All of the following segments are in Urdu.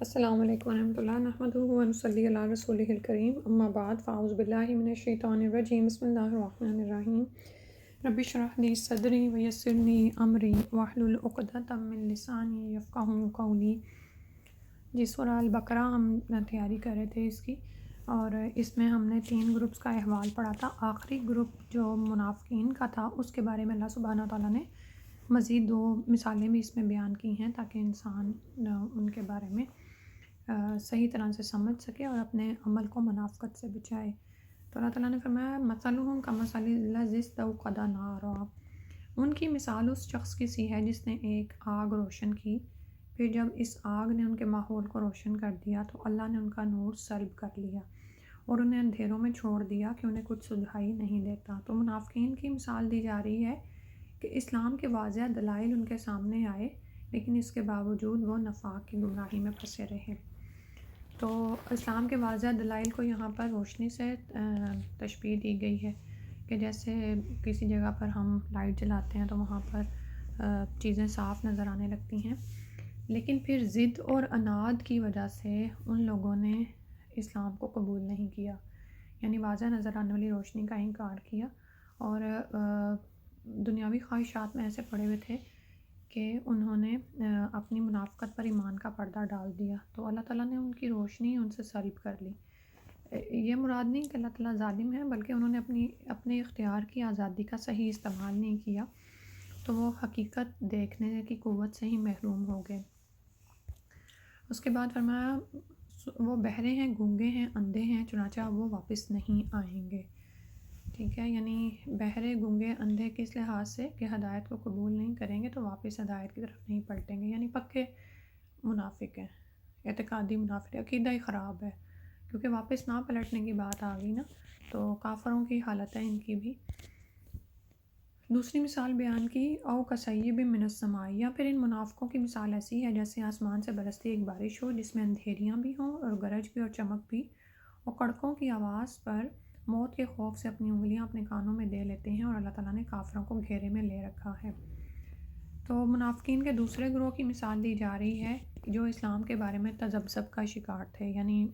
السلام علیکم ورحمۃ اللہ نحمدہ ونصلی علی رسولہ الکریم اما بعد فاعوذ باللہ من الشیطان الرجیم بسم اللہ الرحمن الرحیم رب اشرح لی صدری ویسر لی امری واحلل عقدۃ من لسانی یفقہوا قولی۔ جی سورہ البقرہ ہم تیاری کر رہے تھے اس کی، اور اس میں ہم نے 3 گروپس کا احوال پڑھا تھا۔ آخری گروپ جو منافقین کا تھا اس کے بارے میں اللہ سبحانہ تعالیٰ نے مزید 2 مثالیں بھی اس میں بیان کی ہیں تاکہ انسان ان کے بارے میں صحیح طرح سے سمجھ سکے اور اپنے عمل کو منافقت سے بچائے۔ تو اللہ تعالیٰ نے فرمایا مثلہم کمثل الذی استوقد نارا، ان کی مثال اس شخص کی سی ہے جس نے ایک آگ روشن کی، پھر جب اس آگ نے ان کے ماحول کو روشن کر دیا تو اللہ نے ان کا نور سلب کر لیا اور انہیں اندھیروں میں چھوڑ دیا کہ انہیں کچھ سجھائی نہیں دیتا۔ تو منافقین کی مثال دی جا رہی ہے کہ اسلام کے واضح دلائل ان کے سامنے آئے لیکن اس کے باوجود وہ نفاق کی گمراہی میں پھنسے رہے۔ تو اسلام کے واضح دلائل کو یہاں پر روشنی سے تشبیہ دی گئی ہے کہ جیسے کسی جگہ پر ہم لائٹ جلاتے ہیں تو وہاں پر چیزیں صاف نظر آنے لگتی ہیں، لیکن پھر ضد اور عناد کی وجہ سے ان لوگوں نے اسلام کو قبول نہیں کیا، یعنی واضح نظر آنے والی روشنی کا انکار کیا اور دنیاوی خواہشات میں ایسے پڑے ہوئے تھے کہ انہوں نے اپنی منافقت پر ایمان کا پردہ ڈال دیا، تو اللہ تعالیٰ نے ان کی روشنی ان سے سلب کر لی۔ یہ مراد نہیں کہ اللہ تعالیٰ ظالم ہے، بلکہ انہوں نے اپنے اختیار کی آزادی کا صحیح استعمال نہیں کیا تو وہ حقیقت دیکھنے کی قوت سے ہی محروم ہو گئے۔ اس کے بعد فرمایا وہ بہرے ہیں، گونگے ہیں، اندھے ہیں، چنانچہ وہ واپس نہیں آئیں گے۔ ٹھیک ہے، یعنی بہرے گونگے اندھے کس لحاظ سے کہ ہدایت کو قبول نہیں کریں گے تو واپس ہدایت کی طرف نہیں پلٹیں گے، یعنی پکے منافق ہیں، اعتقادی منافق، عقیدہ ہی خراب ہے، کیونکہ واپس نہ پلٹنے کی بات آ گئی نا، تو کافروں کی حالت ہے ان کی بھی۔ دوسری مثال بیان کی او کصیب من السماء، یا پھر ان منافقوں کی مثال ایسی ہے جیسے آسمان سے برستی ایک بارش ہو جس میں اندھیریاں بھی ہوں اور گرج بھی اور چمک بھی، اور کڑکوں کی آواز پر موت کے خوف سے اپنی انگلیاں اپنے کانوں میں دے لیتے ہیں، اور اللہ تعالیٰ نے کافروں کو گھیرے میں لے رکھا ہے۔ تو منافقین کے دوسرے گروہ کی مثال دی جا رہی ہے جو اسلام کے بارے میں تذبذب کا شکار تھے، یعنی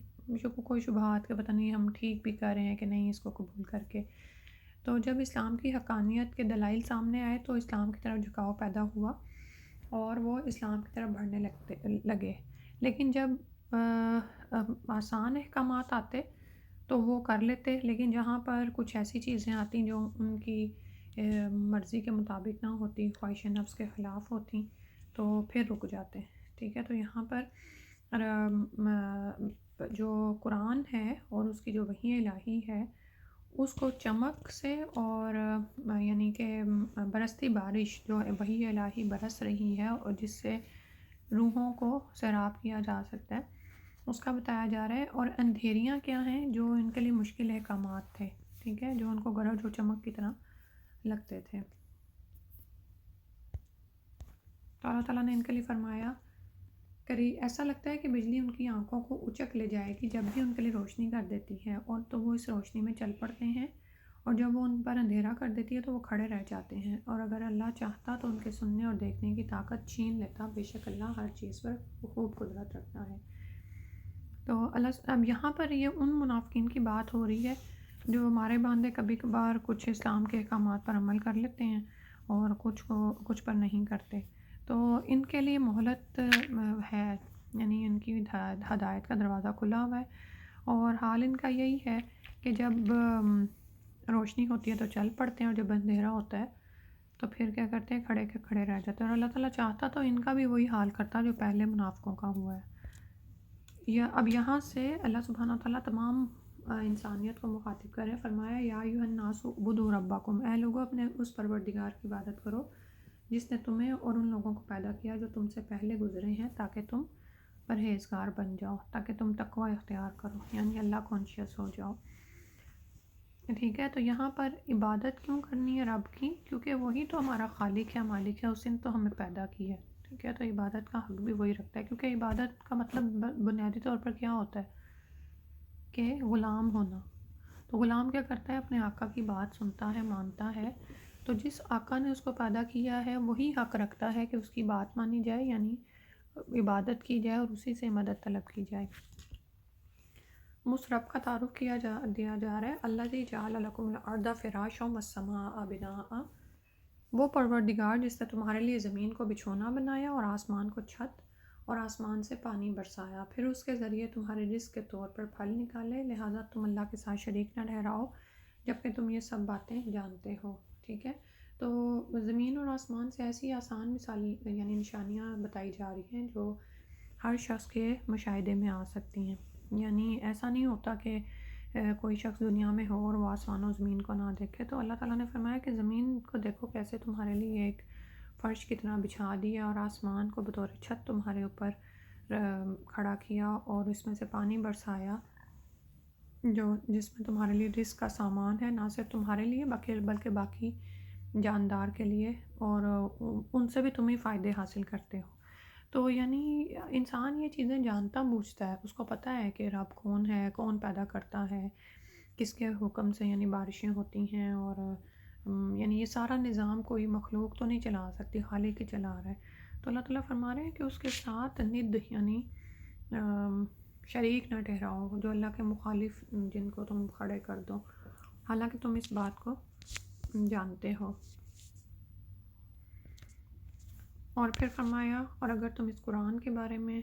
کوئی شبہات کہ پتہ نہیں ہم ٹھیک بھی کر رہے ہیں کہ نہیں اس کو قبول کر کے۔ تو جب اسلام کی حقانیت کے دلائل سامنے آئے تو اسلام کی طرف جھکاؤ پیدا ہوا اور وہ اسلام کی طرف بڑھنے لگے، لیکن جب آسان احکامات آتے تو وہ کر لیتے، لیکن جہاں پر کچھ ایسی چیزیں آتی جو ان کی مرضی کے مطابق نہ ہوتی، خواہش نفس کے خلاف ہوتی، تو پھر رک جاتے۔ ٹھیک ہے، تو یہاں پر جو قرآن ہے اور اس کی جو وحی الہی ہے اس کو چمک سے اور یعنی کہ برستی بارش جو وحی الہی برس رہی ہے اور جس سے روحوں کو سیراب کیا جا سکتا ہے اس کا بتایا جا رہا ہے، اور اندھیریاں کیا ہیں جو ان کے لیے مشکل احکامات تھے، ٹھیک ہے، جو ان کو گرج و چمک کی طرح لگتے تھے۔ تو اللہ تعالیٰ نے ان کے لیے فرمایا ایسا لگتا ہے کہ بجلی ان کی آنکھوں کو اچک لے جائے گی جب بھی ان کے لیے روشنی کر دیتی ہے، اور تو وہ اس روشنی میں چل پڑتے ہیں، اور جب وہ ان پر اندھیرا کر دیتی ہے تو وہ کھڑے رہ جاتے ہیں، اور اگر اللہ چاہتا تو ان کے سننے اور دیکھنے کی طاقت چھین لیتا، بے شک اللہ ہر چیز پر خوب قدرت رکھتا ہے۔ تو اللہ اب یہاں پر یہ ان منافقین کی بات ہو رہی ہے جو ہمارے باندھے کبھی کبھار کچھ اسلام کے احکامات پر عمل کر لیتے ہیں اور کچھ پر نہیں کرتے، تو ان کے لیے مہلت ہے، یعنی ان کی ہدایت کا دروازہ کھلا ہوا ہے، اور حال ان کا یہی ہے کہ جب روشنی ہوتی ہے تو چل پڑتے ہیں اور جب اندھیرا ہوتا ہے تو پھر کیا کرتے ہیں، کھڑے کے کھڑے رہ جاتے ہیں، اور اللہ تعالیٰ چاہتا تو ان کا بھی وہی حال کرتا جو پہلے منافقوں کا ہوا ہے۔ اب یہاں سے اللہ سبحانہ وتعالیٰ تمام انسانیت کو مخاطب کرے، فرمایا یا ایھا الناس اعبدوا ربکم، اے لوگو اپنے اس پروردگار کی عبادت کرو جس نے تمہیں اور ان لوگوں کو پیدا کیا جو تم سے پہلے گزرے ہیں تاکہ تم پرہیزگار بن جاؤ، تاکہ تم تقوی اختیار کرو، یعنی اللہ کانشیس ہو جاؤ۔ ٹھیک ہے، تو یہاں پر عبادت کیوں کرنی ہے رب کی؟ کیونکہ وہی تو ہمارا خالق ہے، مالک ہے، اس نے تو ہمیں پیدا کی ہے، ٹھیک ہے، تو عبادت کا حق بھی وہی رکھتا ہے، کیونکہ عبادت کا مطلب بنیادی طور پر کیا ہوتا ہے کہ غلام ہونا۔ تو غلام کیا کرتا ہے، اپنے آقا کی بات سنتا ہے، مانتا ہے، تو جس آقا نے اس کو پیدا کیا ہے وہی حق رکھتا ہے کہ اس کی بات مانی جائے، یعنی عبادت کی جائے اور اسی سے مدد طلب کی جائے۔ اس رب کا تعارف دیا جا رہا ہے، الذی جعل لکم الارض فراشا والسماء بناء، وہ پروردگار جس نے تمہارے لیے زمین کو بچھونا بنایا اور آسمان کو چھت اور آسمان سے پانی برسایا، پھر اس کے ذریعے تمہارے رزق کے طور پر پھل نکالے، لہٰذا تم اللہ کے ساتھ شریک نہ ٹھہراؤ جبکہ تم یہ سب باتیں جانتے ہو۔ ٹھیک ہے، تو زمین اور آسمان سے ایسی آسان مثال یعنی نشانیاں بتائی جا رہی ہیں جو ہر شخص کے مشاہدے میں آ سکتی ہیں۔ یعنی ایسا نہیں ہوتا کہ کوئی شخص دنیا میں ہو اور وہ آسمان و زمین کو نہ دیکھے، تو اللہ تعالیٰ نے فرمایا کہ زمین کو دیکھو کیسے تمہارے لیے ایک فرش کی طرح بچھا دیا اور آسمان کو بطور چھت تمہارے اوپر کھڑا کیا اور اس میں سے پانی برسایا جس میں تمہارے لیے رزق کا سامان ہے، نہ صرف تمہارے لیے بلکہ باقی جاندار کے لیے، اور ان سے بھی تم ہی فائدے حاصل کرتے ہو۔ تو یعنی انسان یہ چیزیں جانتا بوجھتا ہے، اس کو پتہ ہے کہ رب کون ہے، کون پیدا کرتا ہے، کس کے حکم سے یعنی بارشیں ہوتی ہیں، اور یعنی یہ سارا نظام کوئی مخلوق تو نہیں چلا سکتی، خالق ہی چلا رہا ہے۔ تو اللہ تعالیٰ فرما رہے ہیں کہ اس کے ساتھ ند یعنی شریک نہ ٹھہراؤ، جو اللہ کے مخالف جن کو تم کھڑے کر دو، حالانکہ تم اس بات کو جانتے ہو۔ اور پھر فرمایا، اور اگر تم اس قرآن کے بارے میں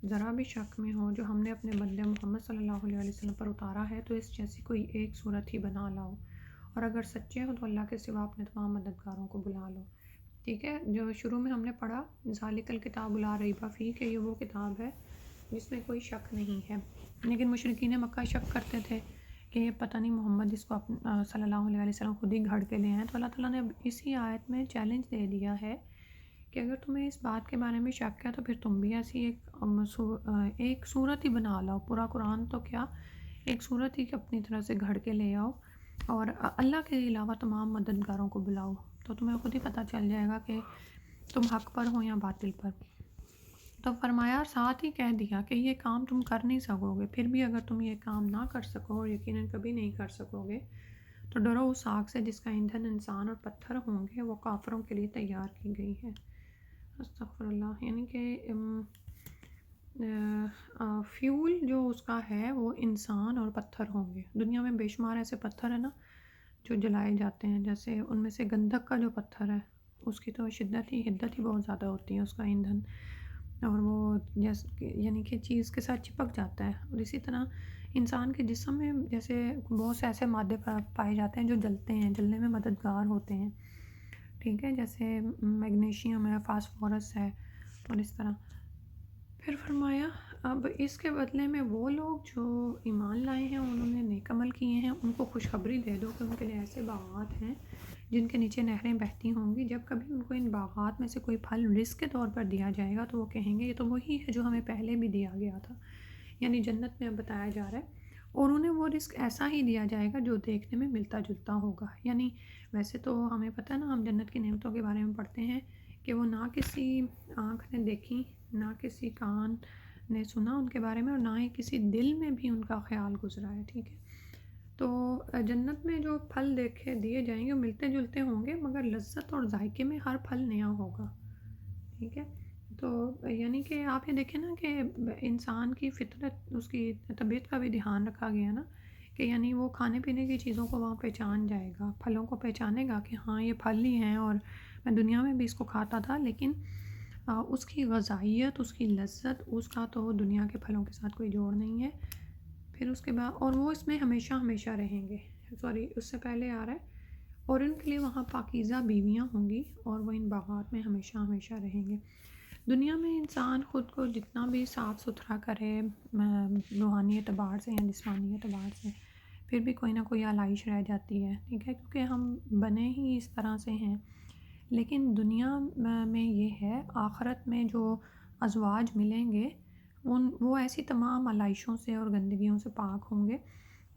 ذرا بھی شک میں ہو جو ہم نے اپنے بندے محمد صلی اللہ علیہ وسلم پر اتارا ہے تو اس جیسی کوئی ایک صورت ہی بنا لاؤ، اور اگر سچے ہو تو اللہ کے سوا اپنے تمام مددگاروں کو بلا لو۔ ٹھیک ہے، جو شروع میں ہم نے پڑھا ذالک الکتاب لا ریب فیہ، کہ یہ وہ کتاب ہے جس میں کوئی شک نہیں ہے، لیکن مشرکین مکہ شک کرتے تھے کہ یہ پتہ نہیں محمد اس کو صلی اللہ علیہ وسلم خود ہی گھڑ کے لے ہیں۔ تو اللہ تعالیٰ نے اسی آیت میں چیلنج دے دیا ہے کہ اگر تمہیں اس بات کے بارے میں شک ہے تو پھر تم بھی ایسی ایک صورت ہی بنا لاؤ، پورا قرآن تو کیا، ایک صورت ہی اپنی طرح سے گھڑ کے لے آؤ اور اللہ کے علاوہ تمام مددگاروں کو بلاؤ، تو تمہیں خود ہی پتہ چل جائے گا کہ تم حق پر ہو یا باطل پر۔ تو فرمایا، ساتھ ہی کہہ دیا کہ یہ کام تم کر نہیں سکو گے، پھر بھی اگر تم یہ کام نہ کر سکو اور یقیناً کبھی نہیں کر سکو گے تو ڈرو اس آگ سے جس کا ایندھن انسان اور پتھر ہوں گے، وہ کافروں کے لیے تیار کی گئی ہے۔ استغفر اللہ، یعنی کہ فیول جو اس کا ہے وہ انسان اور پتھر ہوں گے۔ دنیا میں بے شمار ایسے پتھر ہیں نا جو جلائے جاتے ہیں، جیسے ان میں سے گندھک کا جو پتھر ہے اس کی تو حدت ہی بہت زیادہ ہوتی ہے، اس کا ایندھن، اور وہ یعنی کہ چیز کے ساتھ چپک جاتا ہے۔ اور اسی طرح انسان کے جسم میں جیسے بہت سے ایسے مادے پائے جاتے ہیں جو جلتے ہیں، جلنے میں مددگار ہوتے ہیں، ٹھیک ہے، جیسے میگنیشیم ہے، فاسفورس ہے، اور اس طرح۔ پھر فرمایا، اب اس کے بدلے میں وہ لوگ جو ایمان لائے ہیں، انہوں نے نیک عمل کیے ہیں، ان کو خوشخبری دے دو کہ ان کے لیے ایسے باغات ہیں جن کے نیچے نہریں بہتی ہوں گی، جب کبھی ان کو ان باغات میں سے کوئی پھل رزق کے طور پر دیا جائے گا تو وہ کہیں گے یہ تو وہی ہے جو ہمیں پہلے بھی دیا گیا تھا، یعنی جنت میں بتایا جا رہا ہے، اور انہیں وہ رزق ایسا ہی دیا جائے گا جو دیکھنے میں ملتا جلتا ہوگا۔ یعنی ویسے تو ہمیں پتہ ہے نا، ہم جنت کی نعمتوں کے بارے میں پڑھتے ہیں کہ وہ نہ کسی آنکھ نے دیکھی، نہ کسی کان نے سنا ان کے بارے میں، اور نہ ہی کسی دل میں بھی ان کا خیال گزرا ہے، ٹھیک ہے۔ تو جنت میں جو پھل دیے جائیں گے وہ ملتے جلتے ہوں گے، مگر لذت اور ذائقے میں ہر پھل نیا ہوگا، ٹھیک ہے۔ تو یعنی کہ آپ یہ دیکھیں نا کہ انسان کی فطرت، اس کی طبیعت کا بھی دھیان رکھا گیا نا، کہ یعنی وہ کھانے پینے کی چیزوں کو وہاں پہچان جائے گا، پھلوں کو پہچانے گا کہ ہاں یہ پھل ہی ہیں اور میں دنیا میں بھی اس کو کھاتا تھا، لیکن اس کی غذائیت، اس کی لذت، اس کا تو دنیا کے پھلوں کے ساتھ کوئی جوڑ نہیں ہے۔ پھر اس کے بعد، اور وہ اس میں ہمیشہ ہمیشہ رہیں گے، اس سے پہلے آ رہا ہے، اور ان کے لیے وہاں پاکیزہ بیویاں ہوں گی اور وہ ان باغات میں ہمیشہ ہمیشہ رہیں گے۔ دنیا میں انسان خود کو جتنا بھی صاف ستھرا کرے روحانی اعتبار سے یا جسمانی اعتبار سے، پھر بھی کوئی نہ کوئی آلائش رہ جاتی ہے، ٹھیک ہے، کیونکہ ہم بنے ہی اس طرح سے ہیں۔ لیکن دنیا میں یہ ہے، آخرت میں جو ازواج ملیں گے وہ ایسی تمام آلائشوں سے اور گندگیوں سے پاک ہوں گے،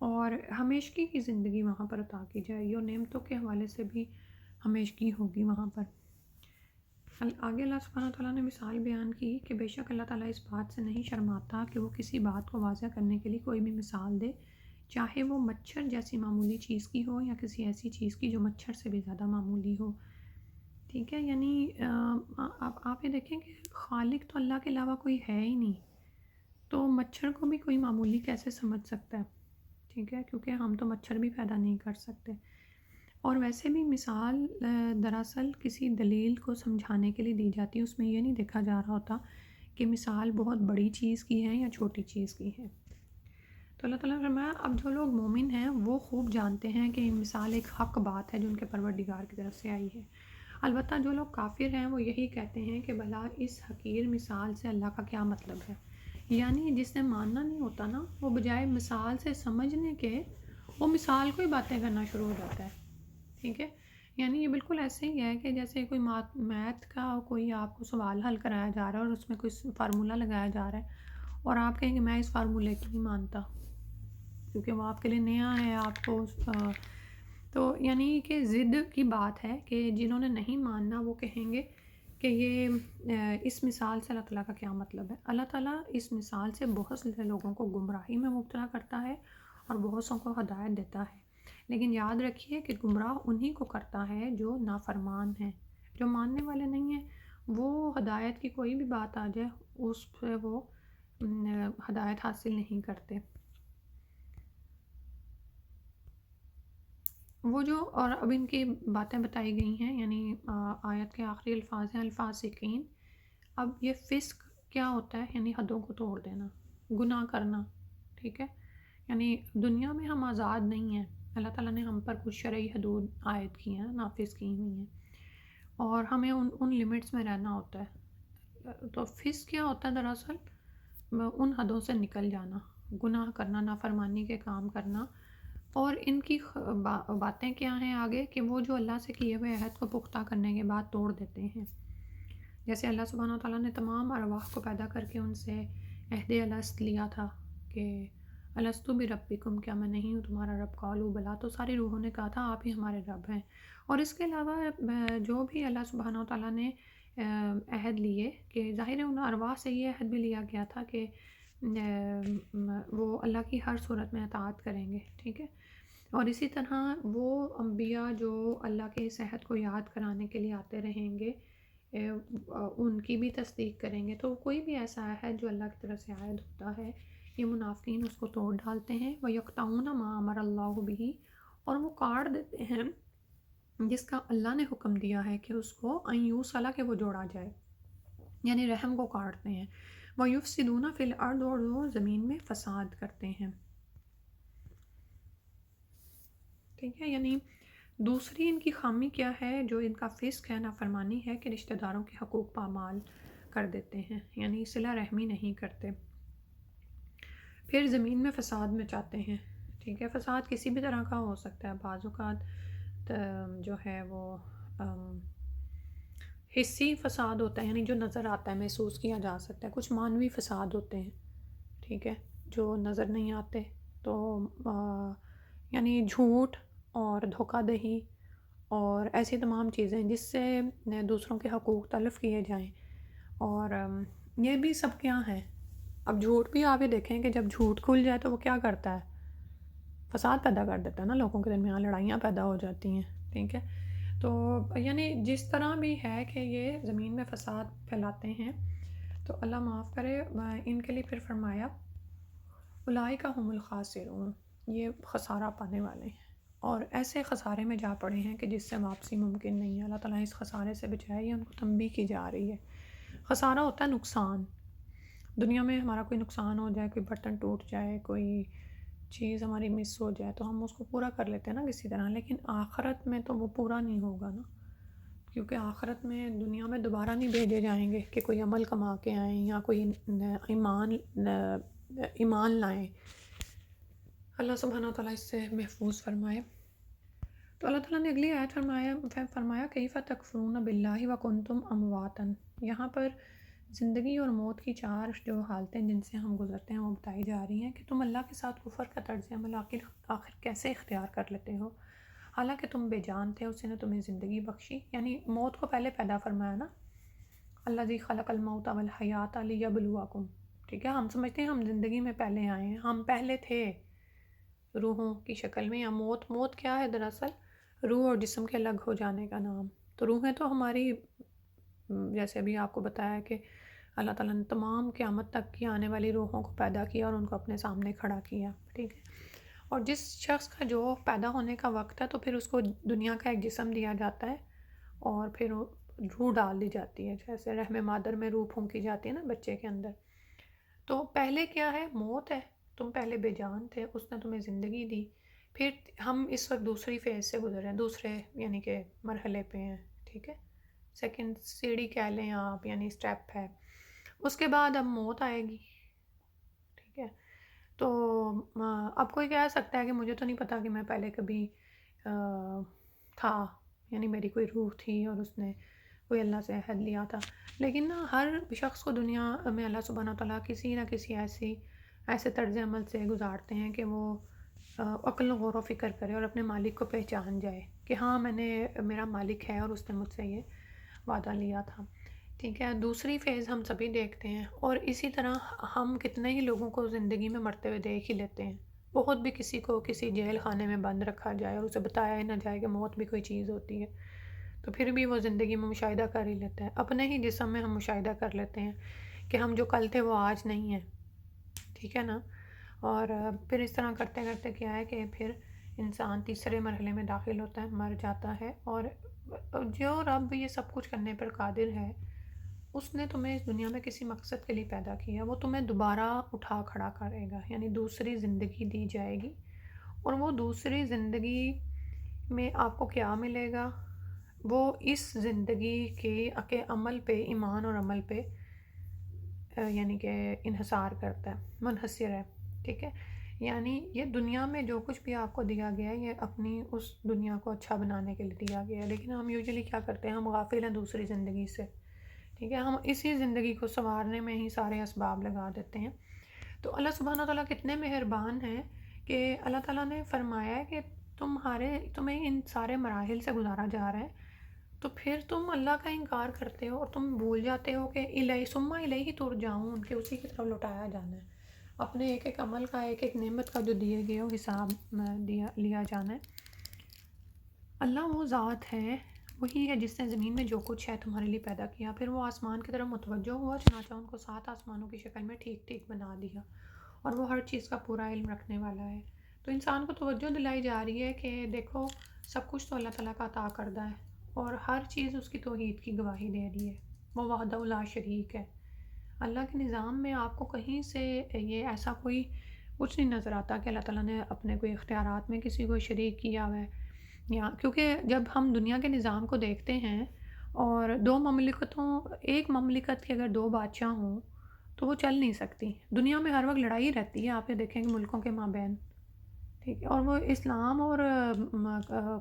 اور ہمیشگی کی زندگی وہاں پر عطا کی جائے گی، اور نعمتوں کے حوالے سے بھی ہمیشگی ہوگی وہاں پر۔ آگے اللہ سبحانہ تعالیٰ نے مثال بیان کی کہ بے شک اللہ تعالیٰ اس بات سے نہیں شرماتا کہ وہ کسی بات کو واضح کرنے کے لیے کوئی بھی مثال دے، چاہے وہ مچھر جیسی معمولی چیز کی ہو یا کسی ایسی چیز کی جو مچھر سے بھی زیادہ معمولی ہو، ٹھیک ہے، یعنی آپ یہ دیکھیں کہ خالق تو اللہ کے علاوہ کوئی ہے ہی نہیں، تو مچھر کو بھی کوئی معمولی کیسے سمجھ سکتا ہے؟ ٹھیک ہے، کیونکہ ہم تو مچھر بھی پیدا نہیں کر سکتے. اور ویسے بھی مثال دراصل کسی دلیل کو سمجھانے کے لیے دی جاتی ہے، اس میں یہ نہیں دیکھا جا رہا ہوتا کہ مثال بہت بڑی چیز کی ہے یا چھوٹی چیز کی ہے. تو اللہ تعالیٰ نے فرمایا اب جو لوگ مومن ہیں وہ خوب جانتے ہیں کہ مثال ایک حق بات ہے جو ان کے پروردگار کی طرف سے آئی ہے. البتہ جو لوگ کافر ہیں وہ یہی کہتے ہیں کہ بھلا اس حقیر مثال سے اللہ کا کیا مطلب ہے. یعنی جس نے ماننا نہیں ہوتا نا، وہ بجائے مثال سے سمجھنے کے وہ مثال کو ہی باتیں کرنا شروع ہو جاتا ہے. ٹھیک ہے، یعنی یہ بالکل ایسے ہی ہے کہ جیسے کوئی میتھ کا کوئی آپ کو سوال حل کرایا جا رہا ہے اور اس میں کوئی فارمولہ لگایا جا رہا ہے اور آپ کہیں کہ میں اس فارمولے کو نہیں مانتا کیونکہ وہ آپ کے لیے نیا ہے، آپ کو تو یعنی کہ ضد کی بات ہے کہ جنہوں نے نہیں ماننا وہ کہیں گے کہ یہ اس مثال سے اللہ تعالیٰ کا کیا مطلب ہے. اللہ تعالیٰ اس مثال سے بہت سے لوگوں کو گمراہی میں مبتلا کرتا ہے اور بہت سو کو ہدایت دیتا ہے، لیکن یاد رکھیے کہ گمراہ انہی کو کرتا ہے جو نافرمان ہیں. جو ماننے والے نہیں ہیں وہ ہدایت کی کوئی بھی بات آ جائے اس پہ وہ ہدایت حاصل نہیں کرتے. وہ جو اور اب ان کی باتیں بتائی گئی ہیں، یعنی آیت کے آخری الفاظ ہیں الفاسقین. اب یہ فسق کیا ہوتا ہے؟ یعنی حدوں کو توڑ دینا، گناہ کرنا. ٹھیک ہے، یعنی دنیا میں ہم آزاد نہیں ہیں، اللہ تعالیٰ نے ہم پر کچھ شرعی حدود عائد کی ہیں، نافذ کی ہوئی ہیں، اور ہمیں ان لمٹس میں رہنا ہوتا ہے. تو فسق کیا ہوتا ہے؟ دراصل ان حدوں سے نکل جانا، گناہ کرنا، نافرمانی کے کام کرنا. اور ان کی باتیں کیا ہیں آگے کہ وہ جو اللہ سے کیے ہوئے عہد کو پختہ کرنے کے بعد توڑ دیتے ہیں. جیسے اللہ سبحانہ و تعالیٰ نے تمام ارواح کو پیدا کر کے ان سے عہد الست لیا تھا کہ الستو بربکم، کیا میں نہیں ہوں تمہارا رب؟ قالوا بلا، تو ساری روحوں نے کہا تھا آپ ہی ہمارے رب ہیں. اور اس کے علاوہ جو بھی اللہ سبحانہ و تعالیٰ نے عہد لیے کہ ظاہر ان ارواح سے یہ عہد بھی لیا گیا تھا کہ وہ اللہ کی ہر صورت میں اطاعت کریں گے. ٹھیک ہے، اور اسی طرح وہ انبیاء جو اللہ کے اس عہد کو یاد کرانے کے لیے آتے رہیں گے ان کی بھی تصدیق کریں گے. تو کوئی بھی ایسا عہد جو اللہ کی طرف سے عائد ہوتا ہے یہ منافقین اس کو توڑ ڈالتے ہیں. وَيَقْطَعُونَ مَا أَمَرَ اللَّهُ بِهِ، اور وہ کاٹ دیتے ہیں جس کا اللہ نے حکم دیا ہے کہ اس کو ان یوصل، کہ وہ جوڑا جائے، یعنی رحم کو کاٹتے ہیں. وَيُفْسِدُونَ فِي الْأَرْضِ، اور وہ زمین میں فساد کرتے ہیں. ٹھیک ہے، یعنی دوسری ان کی خامی کیا ہے جو ان کا فسق ہے، نافرمانی ہے کہ رشتہ داروں کے حقوق پامال کر دیتے ہیں، یعنی صلہ رحمی نہیں کرتے. پھر زمین میں فساد مچاتے ہیں. ٹھیک ہے، فساد کسی بھی طرح کا ہو سکتا ہے. بعض اوقات جو ہے وہ حسی فساد ہوتا ہے، یعنی جو نظر آتا ہے، محسوس کیا جا سکتا ہے. کچھ معنوی فساد ہوتے ہیں، ٹھیک ہے، جو نظر نہیں آتے. تو یعنی جھوٹ اور دھوکہ دہی اور ایسی تمام چیزیں جس سے دوسروں کے حقوق تلف کیے جائیں. اور یہ بھی سب کیا ہیں؟ اب جھوٹ بھی آپ یہ دیکھیں کہ جب جھوٹ کھل جائے تو وہ کیا کرتا ہے؟ فساد پیدا کر دیتا ہے نا، لوگوں کے درمیان لڑائیاں پیدا ہو جاتی ہیں. ٹھیک ہے، تو یعنی جس طرح بھی ہے کہ یہ زمین میں فساد پھیلاتے ہیں. تو اللہ معاف کرے، ان کے لیے پھر فرمایا اولئک هم الخاسرون، یہ خسارہ پانے والے ہیں اور ایسے خسارے میں جا پڑے ہیں کہ جس سے واپسی ممکن نہیں ہے. اللہ تعالیٰ اس خسارے سے بچائے، یہ ان کو تنبیہ کی جا رہی ہے. خسارہ ہوتا ہے نقصان. دنیا میں ہمارا کوئی نقصان ہو جائے، کوئی برتن ٹوٹ جائے، کوئی چیز ہماری مس ہو جائے تو ہم اس کو پورا کر لیتے ہیں نا کسی طرح، لیکن آخرت میں تو وہ پورا نہیں ہوگا نا، کیونکہ آخرت میں دنیا میں دوبارہ نہیں بھیجے جائیں گے کہ کوئی عمل کما کے آئیں یا کوئی ایمان لائیں. اللہ سبحانہ وتعالیٰ اس سے محفوظ فرمائے. تو اللہ تعالیٰ نے اگلی آیت فرمایا کیف تکفرون باللہ وکنتم امواتا. یہاں پر زندگی اور موت کی چار جو حالتیں جن سے ہم گزرتے ہیں وہ بتائی جا رہی ہیں کہ تم اللہ کے ساتھ کفر کا طرز عمل آخر کیسے اختیار کر لیتے ہو، حالانکہ تم بے جان تھے، اسی نے تمہیں زندگی بخشی. یعنی موت کو پہلے پیدا فرمایا نا، الذی خلق الموت والحیات لیبلوکم. ٹھیک ہے، ہم سمجھتے ہیں ہم زندگی میں پہلے آئے ہیں، ہم پہلے تھے روحوں کی شکل میں. یا موت کیا ہے؟ دراصل روح اور جسم کے الگ ہو جانے کا نام. تو روحیں تو ہماری جیسے ابھی آپ کو بتایا کہ اللہ تعالیٰ نے تمام قیامت تک کی آنے والی روحوں کو پیدا کیا اور ان کو اپنے سامنے کھڑا کیا، ٹھیک ہے. اور جس شخص کا جو پیدا ہونے کا وقت ہے تو پھر اس کو دنیا کا ایک جسم دیا جاتا ہے اور پھر روح ڈال دی جاتی ہے، جیسے رحم مادر میں روح پھونکی جاتی ہے نا بچے کے اندر. تو پہلے کیا ہے؟ موت ہے. تم پہلے بے جان تھے، اس نے تمہیں زندگی دی. پھر ہم اس وقت دوسری فیز سے گزر رہے ہیں، دوسرے یعنی کہ مرحلے پہ ہیں، ٹھیک ہے. سیکنڈ سیڑھی کہہ لیں آپ، یعنی اسٹیپ ہے. اس کے بعد اب موت آئے گی، ٹھیک ہے. تو اب کوئی کہہ سکتا ہے کہ مجھے تو نہیں پتا کہ میں پہلے کبھی تھا، یعنی میری کوئی روح تھی اور اس نے کوئی اللہ سے عہد لیا تھا. لیکن نا ہر شخص کو دنیا میں اللہ سبحانہ تعالیٰ کسی نہ کسی ایسے طرز عمل سے گزارتے ہیں کہ وہ عقل و غور و فکر کرے اور اپنے مالک کو پہچان جائے کہ ہاں میرا مالک ہے اور اس نے مجھ سے یہ وعدہ لیا تھا، ٹھیک ہے. دوسری فیز ہم سبھی دیکھتے ہیں، اور اسی طرح ہم کتنے ہی لوگوں کو زندگی میں مرتے ہوئے دیکھ ہی لیتے ہیں. بہت بھی کسی کو کسی جیل خانے میں بند رکھا جائے اور اسے بتایا ہی نہ جائے کہ موت بھی کوئی چیز ہوتی ہے، تو پھر بھی وہ زندگی میں مشاہدہ کر ہی لیتا ہے. اپنے ہی جسم میں ہم مشاہدہ کر لیتے ہیں کہ ہم جو کل تھے وہ آج نہیں ہیں، ٹھیک ہے نا. اور پھر اس طرح کرتے کرتے کیا ہے کہ پھر انسان تیسرے مرحلے میں داخل ہوتا ہے، مر جاتا ہے. اور جو رب یہ سب کچھ کرنے پر قادر ہے، اس نے تمہیں اس دنیا میں کسی مقصد کے لیے پیدا کیا، وہ تمہیں دوبارہ اٹھا کھڑا کرے گا، یعنی دوسری زندگی دی جائے گی. اور وہ دوسری زندگی میں آپ کو کیا ملے گا؟ وہ اس زندگی کے عمل پہ، ایمان اور عمل پہ یعنی کہ انحصار کرتا ہے، منحصر ہے، ٹھیک ہے. یعنی یہ دنیا میں جو کچھ بھی آپ کو دیا گیا ہے یہ اپنی اس دنیا کو اچھا بنانے کے لیے دیا گیا ہے. لیکن ہم یوزلی کیا کرتے ہیں؟ ہم غافل ہیں دوسری زندگی سے، ٹھیک ہے. ہم اسی زندگی کو سنوارنے میں ہی سارے اسباب لگا دیتے ہیں. تو اللہ سبحانہ تعالیٰ کتنے مہربان ہیں کہ اللہ تعالیٰ نے فرمایا ہے کہ تمہیں ان سارے مراحل سے گزارا جا رہا ہے، تو پھر تم اللہ کا انکار کرتے ہو اور تم بھول جاتے ہو کہ ثم الیہ ترجعون، کہ اسی کی طرف لوٹایا جانا ہے. اپنے ایک ایک عمل کا، ایک ایک نعمت کا جو دیے گئے ہو حساب لیا جانا ہے. اللہ وہ ذات ہے، وہی ہے جس نے زمین میں جو کچھ ہے تمہارے لیے پیدا کیا. پھر وہ آسمان کی طرف متوجہ ہوا، چنانچہ ان کو 7 آسمانوں کی شکل میں ٹھیک ٹھیک بنا دیا، اور وہ ہر چیز کا پورا علم رکھنے والا ہے. تو انسان کو توجہ دلائی جا رہی ہے کہ دیکھو سب کچھ تو اللہ تعالیٰ کا عطا کردہ ہے، اور ہر چیز اس کی توحید کی گواہی دے رہی ہے. وہ وحدہ لا شریک ہے. اللہ کے نظام میں آپ کو کہیں سے یہ ایسا کوئی کچھ نہیں نظر آتا کہ اللہ تعالیٰ نے اپنے کوئی اختیارات میں کسی کو شریک کیا ہوا ہے. کیونکہ جب ہم دنیا کے نظام کو دیکھتے ہیں اور ایک مملکت کے اگر 2 بادشاہ ہوں تو وہ چل نہیں سکتی. دنیا میں ہر وقت لڑائی رہتی ہے، آپ یہ دیکھیں کہ ملکوں کے مابین، ٹھیک ہے. اور وہ اسلام اور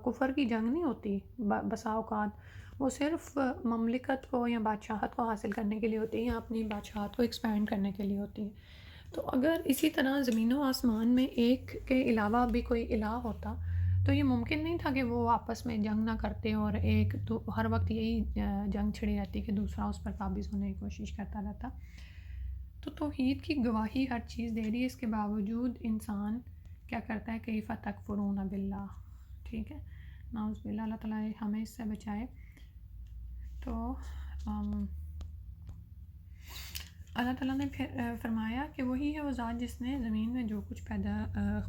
کفر کی جنگ نہیں ہوتی بسا اوقات، وہ صرف مملکت کو یا بادشاہت کو حاصل کرنے کے لیے ہوتی ہے، یا اپنی بادشاہت کو ایکسپینڈ کرنے کے لیے ہوتی ہے. تو اگر اسی طرح زمین و آسمان میں ایک کے علاوہ بھی کوئی الہ ہوتا تو یہ ممکن نہیں تھا کہ وہ آپس میں جنگ نہ کرتے، اور ایک تو ہر وقت یہی جنگ چھڑی رہتی کہ دوسرا اس پر قابض ہونے کی کوشش کرتا رہتا. تو توحید کی گواہی ہر چیز دے رہی ہے، اس کے باوجود انسان کیا کرتا ہے؟ کیف تکفرون باللہ، ٹھیک ہے. نعوذ باللہ، اللہ تعالیٰ ہمیں اس سے بچائے. تو اللہ تعالیٰ نے پھر فرمایا کہ وہی ہے وہ ذات جس نے زمین میں جو کچھ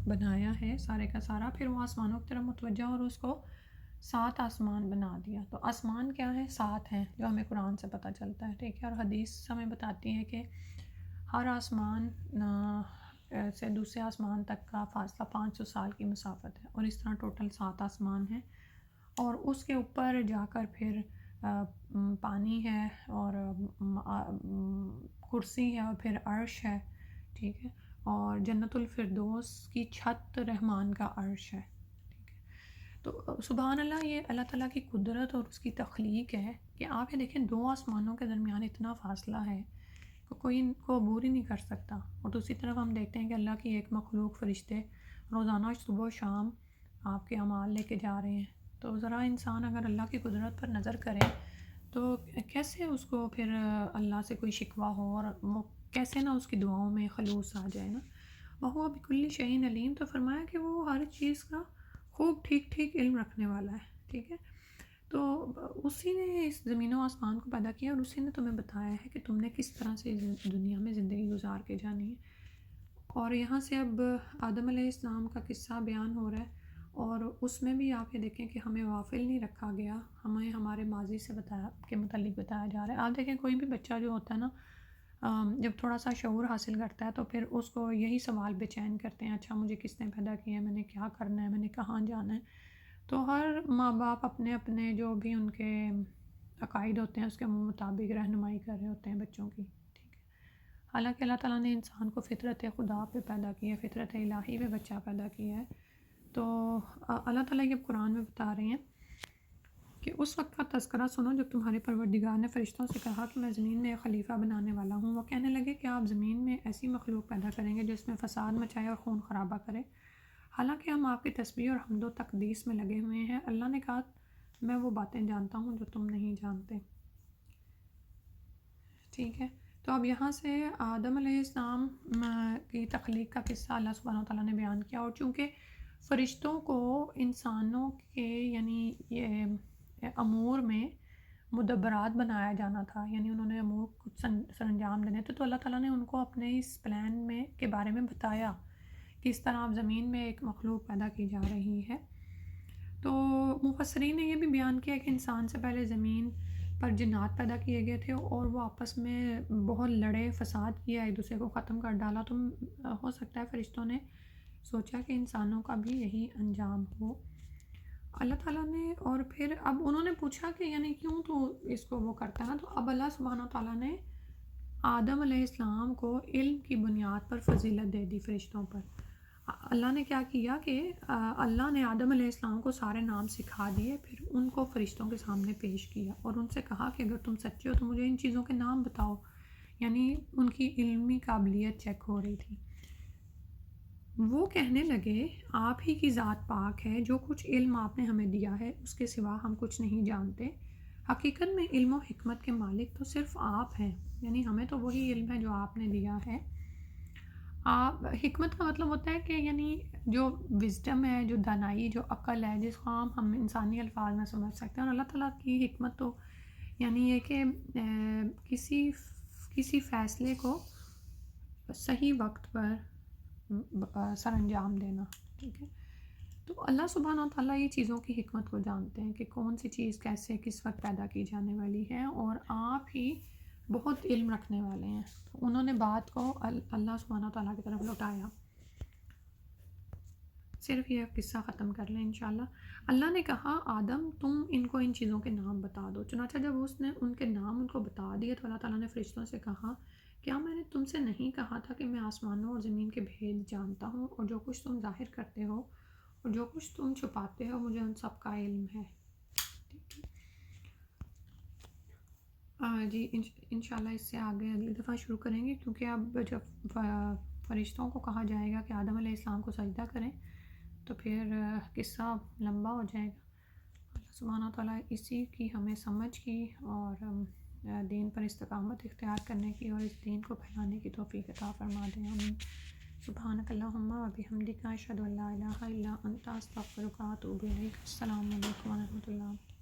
بنایا ہے سارے کا سارا، پھر وہ آسمانوں کی طرف متوجہ اور اس کو 7 آسمان بنا دیا. تو آسمان کیا ہے؟ 7 ہیں، جو ہمیں قرآن سے پتہ چلتا ہے، ٹھیک ہے. اور حدیث ہمیں بتاتی ہے کہ ہر آسمان سے دوسرے آسمان تک کا فاصلہ 500 سال کی مسافت ہے، اور اس طرح ٹوٹل 7 آسمان ہیں. اور اس کے اوپر جا کر پھر پانی ہے اور کرسی ہے اور پھر عرش ہے، ٹھیک ہے. اور جنت الفردوس کی چھت رحمان کا عرش ہے، ٹھیک ہے. تو سبحان اللہ، یہ اللہ تعالیٰ کی قدرت اور اس کی تخلیق ہے کہ آپ یہ دیکھیں 2 آسمانوں کے درمیان اتنا فاصلہ ہے کہ کوئی ان کو عبور ہی نہیں کر سکتا. اور دوسری طرف ہم دیکھتے ہیں کہ اللہ کی ایک مخلوق فرشتے روزانہ صبح و شام آپ کے اعمال لے کے جا رہے ہیں. تو ذرا انسان اگر اللہ کی قدرت پر نظر کرے تو کیسے اس کو پھر اللہ سے کوئی شکوہ ہو، اور وہ کیسے نہ اس کی دعاؤں میں خلوص آ جائے نا. وَهُوَ بِكُلِّ شَيْءٍ عَلِيمٌ. تو فرمایا کہ وہ ہر چیز کا خوب ٹھیک ٹھیک علم رکھنے والا ہے، ٹھیک ہے. تو اسی نے اس زمین و آسمان کو پیدا کیا اور اسی نے تمہیں بتایا ہے کہ تم نے کس طرح سے دنیا میں زندگی گزار کے جانی ہے. اور یہاں سے اب آدم علیہ السلام کا قصہ بیان ہو رہا ہے، اور اس میں بھی آپ یہ دیکھیں کہ ہمیں غافل نہیں رکھا گیا، ہمیں ہمارے ماضی سے بتایا کے متعلق بتایا جا رہا ہے. آپ دیکھیں کوئی بھی بچہ جو ہوتا ہے نا، جب تھوڑا سا شعور حاصل کرتا ہے تو پھر اس کو یہی سوال بے چین کرتے ہیں، اچھا مجھے کس نے پیدا کیا ہے، میں نے کیا کرنا ہے، میں نے کہاں جانا ہے. تو ہر ماں باپ اپنے اپنے جو بھی ان کے عقائد ہوتے ہیں اس کے مطابق رہنمائی کر رہے ہوتے ہیں بچوں کی. ٹھیک ہے، حالانکہ اللہ تعالیٰ نے انسان کو فطرت خدا پہ پیدا کیا ہے، فطرت الہی پہ بچہ پیدا کیا ہے. تو اللہ تعالیٰ یہ قرآن میں بتا رہے ہیں کہ اس وقت کا تذکرہ سنو جب تمہارے پروردگار نے فرشتوں سے کہا کہ میں زمین میں ایک خلیفہ بنانے والا ہوں. وہ کہنے لگے کہ آپ زمین میں ایسی مخلوق پیدا کریں گے جو اس میں فساد مچائے اور خون خرابہ کرے، حالانکہ ہم آپ کی تسبیح اور حمد و تقدیس میں لگے ہوئے ہیں. اللہ نے کہا میں وہ باتیں جانتا ہوں جو تم نہیں جانتے. ٹھیک ہے، تو اب یہاں سے آدم علیہ السلام کی تخلیق کا قصہ اللہ سبحانہ و تعالیٰ نے بیان کیا. اور چونکہ فرشتوں کو انسانوں کے یعنی یہ امور میں مدبرات بنایا جانا تھا، یعنی انہوں نے امور کچھ سر انجام دینے تھے، تو اللہ تعالیٰ نے ان کو اپنے اس پلان میں کے بارے میں بتایا کہ اس طرح اب زمین میں ایک مخلوق پیدا کی جا رہی ہے. تو مفسرین نے یہ بھی بیان کیا کہ انسان سے پہلے زمین پر جنات پیدا کیے گئے تھے اور وہ آپس میں بہت لڑے، فساد کیا، ایک دوسرے کو ختم کر ڈالا. تو ہو سکتا ہے فرشتوں نے سوچا کہ انسانوں کا بھی یہی انجام ہو. اللہ تعالیٰ نے اور پھر اب انہوں نے پوچھا کہ یعنی کیوں تو اس کو وہ کرتا ہے نا، تو اب اللہ سبحانہ و تعالیٰ نے آدم علیہ السلام کو علم کی بنیاد پر فضیلت دے دی فرشتوں پر. اللہ نے کیا کیا کہ اللہ نے آدم علیہ السلام کو سارے نام سکھا دیے، پھر ان کو فرشتوں کے سامنے پیش کیا اور ان سے کہا کہ اگر تم سچے ہو تو مجھے ان چیزوں کے نام بتاؤ. یعنی ان کی علمی قابلیت چیک ہو رہی تھی. وہ کہنے لگے آپ ہی کی ذات پاک ہے، جو کچھ علم آپ نے ہمیں دیا ہے اس کے سوا ہم کچھ نہیں جانتے. حقیقت میں علم و حکمت کے مالک تو صرف آپ ہیں، یعنی ہمیں تو وہی علم ہے جو آپ نے دیا ہے. آپ حکمت کا مطلب ہوتا ہے کہ یعنی جو وزڈم ہے، جو دانائی، جو عقل ہے، جس کو ہم انسانی الفاظ میں سمجھ سکتے ہیں. اور اللہ تعالیٰ کی حکمت تو یعنی یہ کہ کسی فیصلے کو صحیح وقت پر سر انجام دینا. ٹھیک ہے، تو اللہ سبحانہ و تعالیٰ یہ چیزوں کی حکمت کو جانتے ہیں کہ کون سی چیز کیسے کس وقت پیدا کی جانے والی ہے، اور آپ ہی بہت علم رکھنے والے ہیں. تو انہوں نے بات کو اللہ سبحانہ و تعالیٰ کی طرف لوٹایا. صرف یہ قصہ ختم کر لیں انشاءاللہ. اللہ نے کہا آدم تم ان کو ان چیزوں کے نام بتا دو. چنانچہ جب اس نے ان کے نام ان کو بتا دیے تو اللہ تعالیٰ نے فرشتوں سے کہا کیا میں نے تم سے نہیں کہا تھا کہ میں آسمانوں اور زمین کے بھید جانتا ہوں، اور جو کچھ تم ظاہر کرتے ہو اور جو کچھ تم چھپاتے ہو مجھے ان سب کا علم ہے. جی انشاءاللہ اس سے آگے اگلی دفعہ شروع کریں گے، کیونکہ اب جب فرشتوں کو کہا جائے گا کہ آدم علیہ السلام کو سجدہ کریں تو پھر قصہ لمبا ہو جائے گا. اللہ سبحانہ تعالیٰ اسی کی ہمیں سمجھ کی اور دین پر استقامت اختیار کرنے کی اور اس دین کو پھیلانے کی توفیق عطا فرما دیں. آمین. سبحانک اللہم و بحمدک اشہد ان لا الہ الا انت استغفرک و اتوب الیک. السلام علیکم و رحمۃ اللہ.